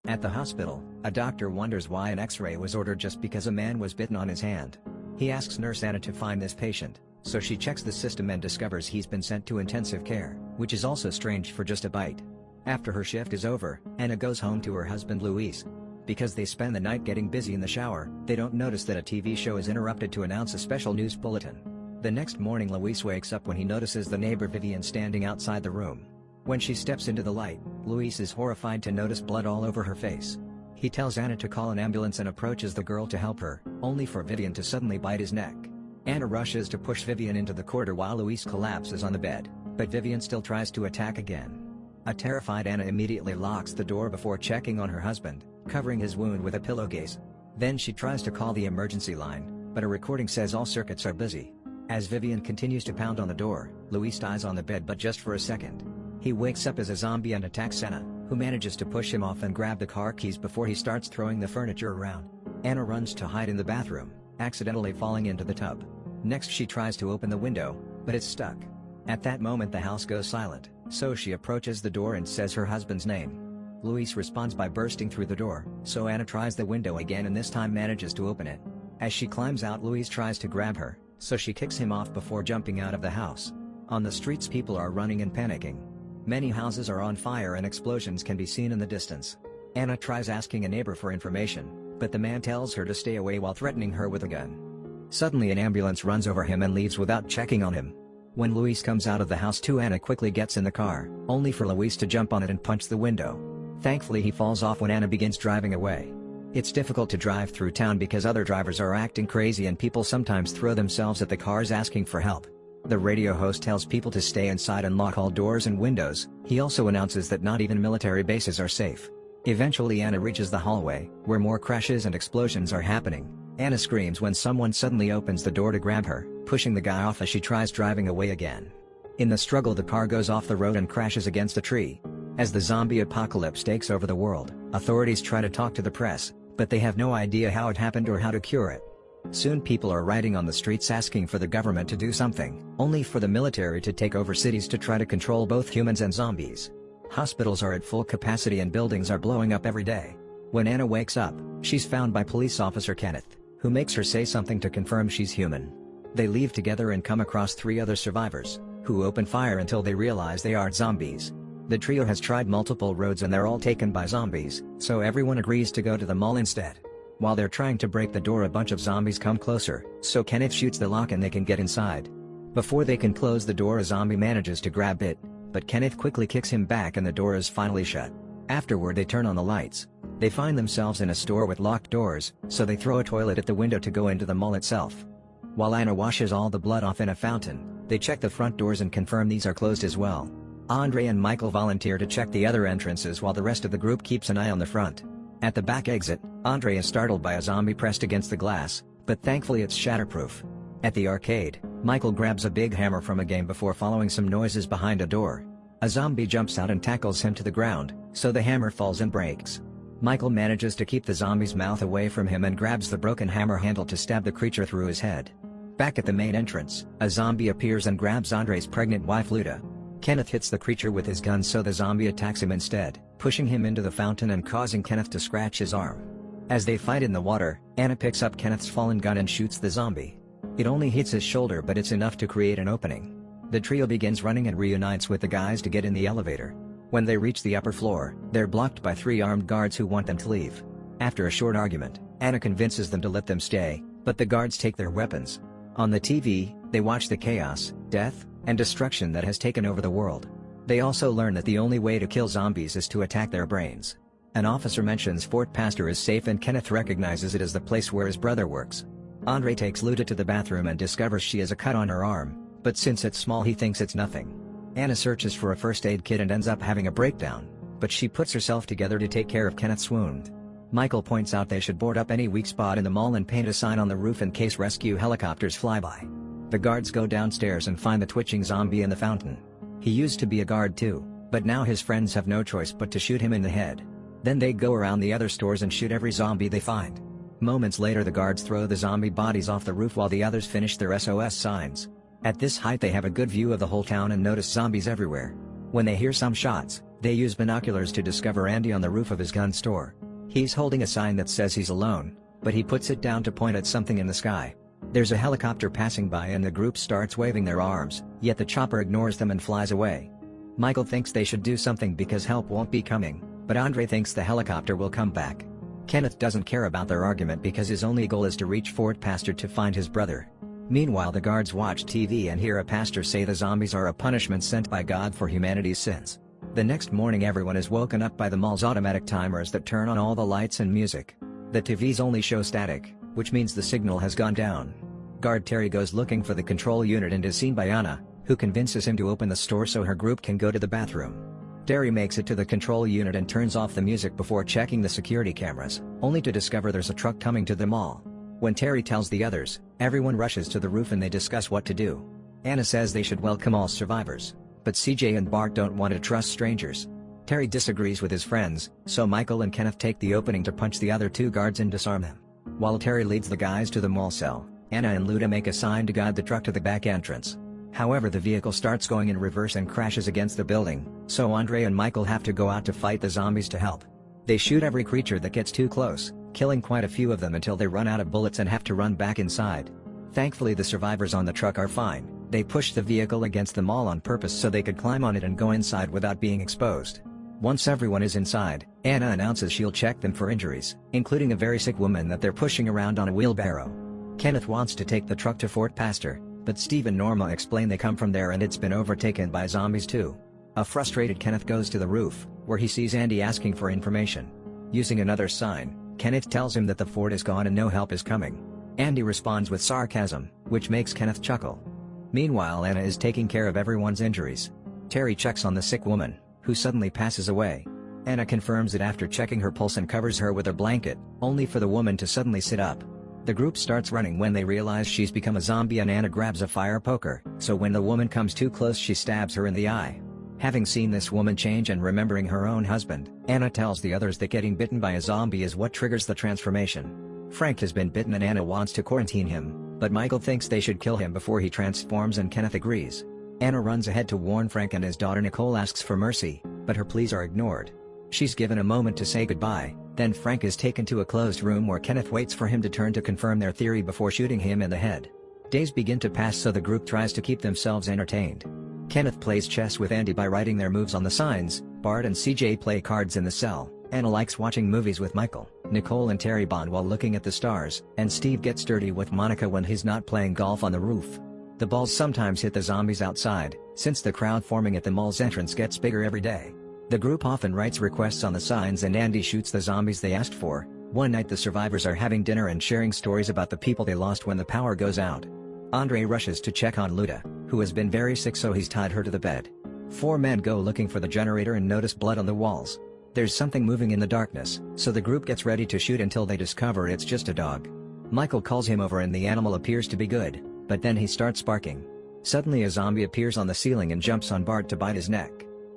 At the hospital, a doctor wonders why an X-ray was ordered just because a man was bitten on his hand. He asks Nurse Anna to find this patient, so she checks the system and discovers he's been sent to intensive care, which is also strange for just a bite. After her shift is over, Anna goes home to her husband Luis. Because they spend the night getting busy in the shower, they don't notice that a TV show is interrupted to announce a special news bulletin. The next morning Luis wakes up when he notices the neighbor Vivian standing outside the room. When she steps into the light, Luis is horrified to notice blood all over her face. He tells Anna to call an ambulance and approaches the girl to help her, only for Vivian to suddenly bite his neck. Anna rushes to push Vivian into the corridor while Luis collapses on the bed, but Vivian still tries to attack again. A terrified Anna immediately locks the door before checking on her husband, covering his wound with a pillowcase. Then she tries to call the emergency line, but a recording says all circuits are busy. As Vivian continues to pound on the door, Luis dies on the bed but just for a second. He wakes up as a zombie and attacks Anna, who manages to push him off and grab the car keys before he starts throwing the furniture around. Anna runs to hide in the bathroom, accidentally falling into the tub. Next she tries to open the window, but it's stuck. At that moment the house goes silent, so she approaches the door and says her husband's name. Luis responds by bursting through the door, so Anna tries the window again and this time manages to open it. As she climbs out Luis tries to grab her, so she kicks him off before jumping out of the house. On the streets people are running and panicking. Many houses are on fire and explosions can be seen in the distance. Anna tries asking a neighbor for information, but the man tells her to stay away while threatening her with a gun. Suddenly an ambulance runs over him and leaves without checking on him. When Luis comes out of the house too, Anna quickly gets in the car, only for Luis to jump on it and punch the window. Thankfully he falls off when Anna begins driving away. It's difficult to drive through town because other drivers are acting crazy and people sometimes throw themselves at the cars asking for help. The radio host tells people to stay inside and lock all doors and windows. He also announces that not even military bases are safe. Eventually Anna reaches the hallway, where more crashes and explosions are happening. Anna screams when someone suddenly opens the door to grab her, pushing the guy off as she tries driving away again. In the struggle the car goes off the road and crashes against a tree. As the zombie apocalypse takes over the world, authorities try to talk to the press, but they have no idea how it happened or how to cure it. Soon people are rioting on the streets asking for the government to do something, only for the military to take over cities to try to control both humans and zombies. Hospitals are at full capacity and buildings are blowing up every day. When Anna wakes up, she's found by police officer Kenneth, who makes her say something to confirm she's human. They leave together and come across 3 other survivors, who open fire until they realize they aren't zombies. The trio has tried multiple roads and they're all taken by zombies, so everyone agrees to go to the mall instead. While they're trying to break the door, a bunch of zombies come closer, so Kenneth shoots the lock and they can get inside. Before they can close the door, a zombie manages to grab it, but Kenneth quickly kicks him back and the door is finally shut. Afterward they turn on the lights. They find themselves in a store with locked doors, so they throw a toilet at the window to go into the mall itself. While Anna washes all the blood off in a fountain, they check the front doors and confirm these are closed as well. Andre and Michael volunteer to check the other entrances while the rest of the group keeps an eye on the front. At the back exit, Andre is startled by a zombie pressed against the glass, but thankfully it's shatterproof. At the arcade, Michael grabs a big hammer from a game before following some noises behind a door. A zombie jumps out and tackles him to the ground, so the hammer falls and breaks. Michael manages to keep the zombie's mouth away from him and grabs the broken hammer handle to stab the creature through his head. Back at the main entrance, a zombie appears and grabs Andre's pregnant wife Luda. Kenneth hits the creature with his gun, so the zombie attacks him instead, pushing him into the fountain and causing Kenneth to scratch his arm. As they fight in the water, Anna picks up Kenneth's fallen gun and shoots the zombie. It only hits his shoulder, but it's enough to create an opening. The trio begins running and reunites with the guys to get in the elevator. When they reach the upper floor, they're blocked by 3 armed guards who want them to leave. After a short argument, Anna convinces them to let them stay, but the guards take their weapons. On the TV, they watch the chaos, death, and destruction that has taken over the world. They also learn that the only way to kill zombies is to attack their brains. An officer mentions Fort Pastor is safe and Kenneth recognizes it as the place where his brother works. Andre takes Luda to the bathroom and discovers she has a cut on her arm, but since it's small he thinks it's nothing. Anna searches for a first aid kit and ends up having a breakdown, but she puts herself together to take care of Kenneth's wound. Michael points out they should board up any weak spot in the mall and paint a sign on the roof in case rescue helicopters fly by. The guards go downstairs and find the twitching zombie in the fountain. He used to be a guard too, but now his friends have no choice but to shoot him in the head. Then they go around the other stores and shoot every zombie they find. Moments later the guards throw the zombie bodies off the roof while the others finish their SOS signs. At this height they have a good view of the whole town and notice zombies everywhere. When they hear some shots, They use binoculars to discover Andy on the roof of his gun store. He's holding a sign that says he's alone, but he puts it down to point at something in the sky. There's a helicopter passing by and the group starts waving their arms, yet the chopper ignores them and flies away. Michael thinks they should do something because help won't be coming, but Andre thinks the helicopter will come back. Kenneth doesn't care about their argument because his only goal is to reach Fort Pastor to find his brother. Meanwhile, the guards watch TV and hear a pastor say the zombies are a punishment sent by God for humanity's sins. The next morning, everyone is woken up by the mall's automatic timers that turn on all the lights and music. The TVs only show static, which means the signal has gone down. Guard Terry goes looking for the control unit and is seen by Anna, who convinces him to open the store so her group can go to the bathroom. Terry makes it to the control unit and turns off the music before checking the security cameras, only to discover there's a truck coming to the mall. When Terry tells the others, everyone rushes to the roof and they discuss what to do. Anna says they should welcome all survivors, but CJ and Bart don't want to trust strangers. Terry disagrees with his friends, so Michael and Kenneth take the opening to punch the other two guards and disarm them. While Terry leads the guys to the mall cell, Anna and Luda make a sign to guide the truck to the back entrance. However, the vehicle starts going in reverse and crashes against the building, so Andre and Michael have to go out to fight the zombies to help. They shoot every creature that gets too close, killing quite a few of them until they run out of bullets and have to run back inside. Thankfully, the survivors on the truck are fine. They push the vehicle against the mall on purpose so they could climb on it and go inside without being exposed. Once everyone is inside, Anna announces she'll check them for injuries, including a very sick woman that they're pushing around on a wheelbarrow. Kenneth wants to take the truck to Fort Pastor, but Steve and Norma explain they come from there and it's been overtaken by zombies too. A frustrated Kenneth goes to the roof, where he sees Andy asking for information. Using another sign, Kenneth tells him that the fort is gone and no help is coming. Andy responds with sarcasm, which makes Kenneth chuckle. Meanwhile, Anna is taking care of everyone's injuries. Terry checks on the sick woman, who suddenly passes away. Anna confirms it after checking her pulse and covers her with a blanket, only for the woman to suddenly sit up. The group starts running when they realize she's become a zombie and Anna grabs a fire poker, so when the woman comes too close she stabs her in the eye. Having seen this woman change and remembering her own husband, Anna tells the others that getting bitten by a zombie is what triggers the transformation. Frank has been bitten and Anna wants to quarantine him, but Michael thinks they should kill him before he transforms and Kenneth agrees. Anna runs ahead to warn Frank and his daughter Nicole asks for mercy, but her pleas are ignored. She's given a moment to say goodbye, then Frank is taken to a closed room where Kenneth waits for him to turn to confirm their theory before shooting him in the head. Days begin to pass so the group tries to keep themselves entertained. Kenneth plays chess with Andy by writing their moves on the signs, Bart and CJ play cards in the cell, Anna likes watching movies with Michael, Nicole and Terry bond while looking at the stars, and Steve gets dirty with Monica when he's not playing golf on the roof. The balls sometimes hit the zombies outside, since the crowd forming at the mall's entrance gets bigger every day. The group often writes requests on the signs and Andy shoots the zombies they asked for. One night the survivors are having dinner and sharing stories about the people they lost when the power goes out. Andre rushes to check on Luda, who has been very sick, so he's tied her to the bed. 4 men go looking for the generator and notice blood on the walls. There's something moving in the darkness, so the group gets ready to shoot until they discover it's just a dog. Michael calls him over and the animal appears to be good, but then he starts barking. Suddenly a zombie appears on the ceiling and jumps on Bart to bite his neck.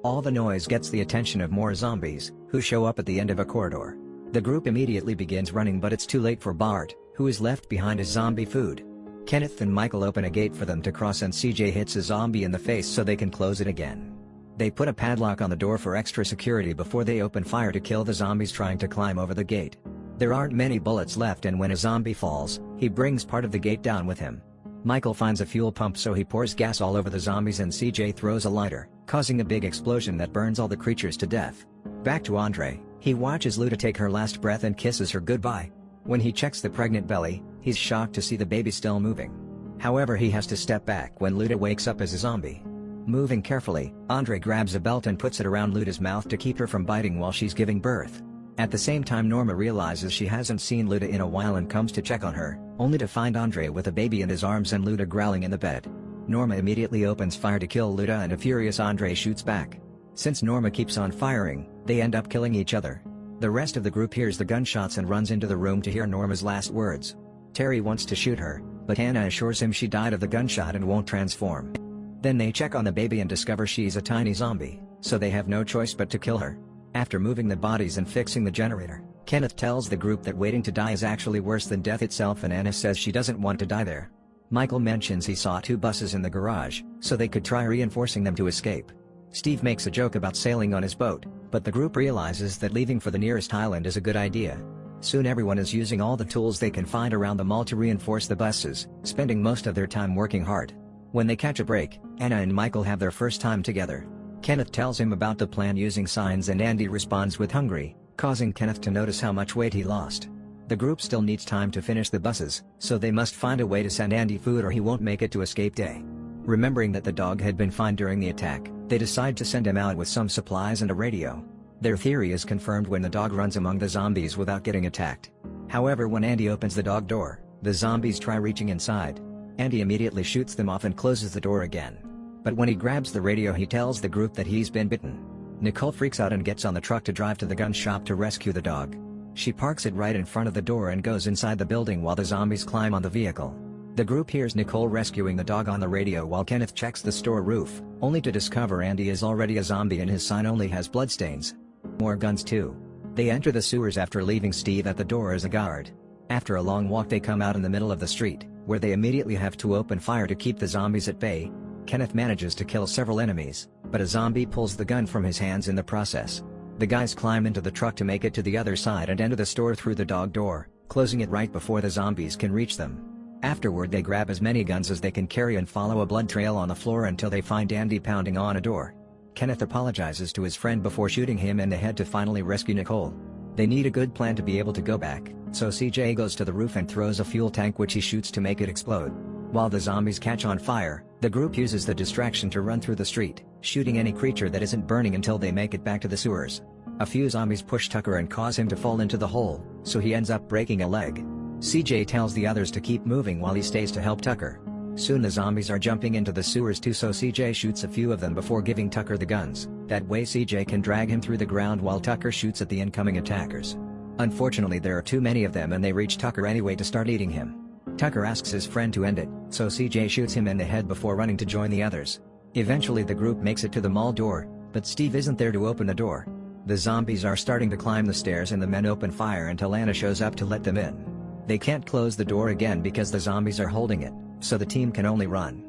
All the noise gets the attention of more zombies, who show up at the end of a corridor. The group immediately begins running, but it's too late for Bart, who is left behind his zombie food. Kenneth and Michael open a gate for them to cross and CJ hits a zombie in the face so they can close it again. They put a padlock on the door for extra security before they open fire to kill the zombies trying to climb over the gate. There aren't many bullets left and when a zombie falls, he brings part of the gate down with him. Michael finds a fuel pump so he pours gas all over the zombies and CJ throws a lighter, causing a big explosion that burns all the creatures to death. Back to Andre, he watches Luda take her last breath and kisses her goodbye. When he checks the pregnant belly, he's shocked to see the baby still moving. However, he has to step back when Luda wakes up as a zombie. Moving carefully, Andre grabs a belt and puts it around Luda's mouth to keep her from biting while she's giving birth. At the same time, Norma realizes she hasn't seen Luda in a while and comes to check on her, only to find Andre with a baby in his arms and Luda growling in the bed. Norma immediately opens fire to kill Luda and a furious Andre shoots back. Since Norma keeps on firing, they end up killing each other. The rest of the group hears the gunshots and runs into the room to hear Norma's last words. Terry wants to shoot her, but Hannah assures him she died of the gunshot and won't transform. Then they check on the baby and discover she's a tiny zombie, so they have no choice but to kill her. After moving the bodies and fixing the generator, Kenneth tells the group that waiting to die is actually worse than death itself, and Anna says she doesn't want to die there. Michael mentions he saw 2 buses in the garage, so they could try reinforcing them to escape. Steve makes a joke about sailing on his boat, but the group realizes that leaving for the nearest island is a good idea. Soon everyone is using all the tools they can find around the mall to reinforce the buses, spending most of their time working hard. When they catch a break, Anna and Michael have their first time together. Kenneth tells him about the plan using signs and Andy responds with hungry, causing Kenneth to notice how much weight he lost. The group still needs time to finish the buses, so they must find a way to send Andy food or he won't make it to escape day. Remembering that the dog had been fine during the attack, they decide to send him out with some supplies and a radio. Their theory is confirmed when the dog runs among the zombies without getting attacked. However, when Andy opens the dog door, the zombies try reaching inside. Andy immediately shoots them off and closes the door again. But when he grabs the radio, he tells the group that he's been bitten. Nicole freaks out and gets on the truck to drive to the gun shop to rescue the dog. She parks it right in front of the door and goes inside the building while the zombies climb on the vehicle. The group hears Nicole rescuing the dog on the radio while Kenneth checks the store roof, only to discover Andy is already a zombie and his sign only has bloodstains. More guns too. They enter the sewers after leaving Steve at the door as a guard. After a long walk they come out in the middle of the street, where they immediately have to open fire to keep the zombies at bay. Kenneth manages to kill several enemies, but a zombie pulls the gun from his hands in the process. The guys climb into the truck to make it to the other side and enter the store through the dog door, closing it right before the zombies can reach them. Afterward they grab as many guns as they can carry and follow a blood trail on the floor until they find Andy pounding on a door. Kenneth apologizes to his friend before shooting him in the head to finally rescue Nicole. They need a good plan to be able to go back, so CJ goes to the roof and throws a fuel tank which he shoots to make it explode. While the zombies catch on fire, the group uses the distraction to run through the street, shooting any creature that isn't burning until they make it back to the sewers. A few zombies push Tucker and cause him to fall into the hole, so he ends up breaking a leg. CJ tells the others to keep moving while he stays to help Tucker. Soon the zombies are jumping into the sewers too, so CJ shoots a few of them before giving Tucker the guns. That way CJ can drag him through the ground while Tucker shoots at the incoming attackers. Unfortunately there are too many of them and they reach Tucker anyway to start eating him. Tucker asks his friend to end it, so CJ shoots him in the head before running to join the others. Eventually the group makes it to the mall door, but Steve isn't there to open the door. The zombies are starting to climb the stairs and the men open fire until Anna shows up to let them in. They can't close the door again because the zombies are holding it, so the team can only run.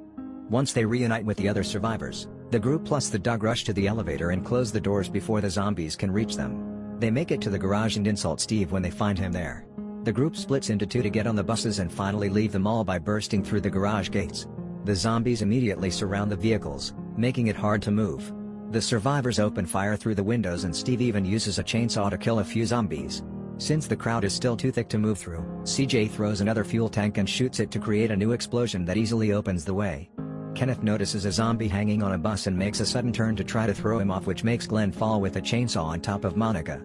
Once they reunite with the other survivors, the group plus the dog rush to the elevator and close the doors before the zombies can reach them. They make it to the garage and insult Steve when they find him there. The group splits into two to get on the buses and finally leave the mall by bursting through the garage gates. The zombies immediately surround the vehicles, making it hard to move. The survivors open fire through the windows and Steve even uses a chainsaw to kill a few zombies. Since the crowd is still too thick to move through, CJ throws another fuel tank and shoots it to create a new explosion that easily opens the way. Kenneth notices a zombie hanging on a bus and makes a sudden turn to try to throw him off, which makes Glenn fall with a chainsaw on top of Monica.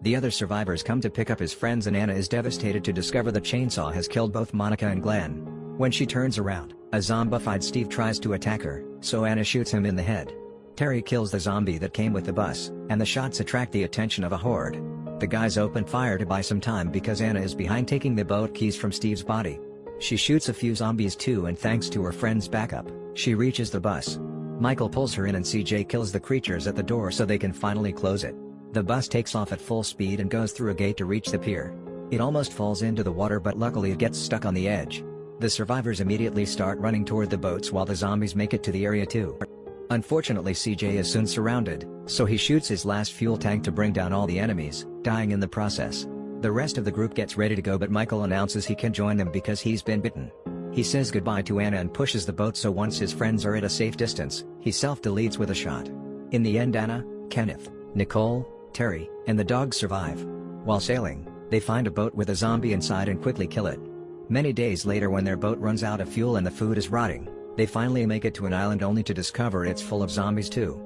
The other survivors come to pick up his friends and Anna is devastated to discover the chainsaw has killed both Monica and Glenn. When she turns around, a zombified Steve tries to attack her, so Anna shoots him in the head. Terry kills the zombie that came with the bus, and the shots attract the attention of a horde. The guys open fire to buy some time because Anna is behind taking the boat keys from Steve's body. She shoots a few zombies too, and thanks to her friend's backup, she reaches the bus. Michael pulls her in and CJ kills the creatures at the door so they can finally close it. The bus takes off at full speed and goes through a gate to reach the pier. It almost falls into the water, but luckily it gets stuck on the edge. The survivors immediately start running toward the boats while the zombies make it to the area too. Unfortunately CJ is soon surrounded, so he shoots his last fuel tank to bring down all the enemies, dying in the process. The rest of the group gets ready to go, but Michael announces he can join them because he's been bitten. He says goodbye to Anna and pushes the boat, so once his friends are at a safe distance, he self-deletes with a shot. In the end, Anna, Kenneth, Nicole, Terry, and the dog survive. While sailing, they find a boat with a zombie inside and quickly kill it. Many days later, when their boat runs out of fuel and the food is rotting, they finally make it to an island only to discover it's full of zombies too.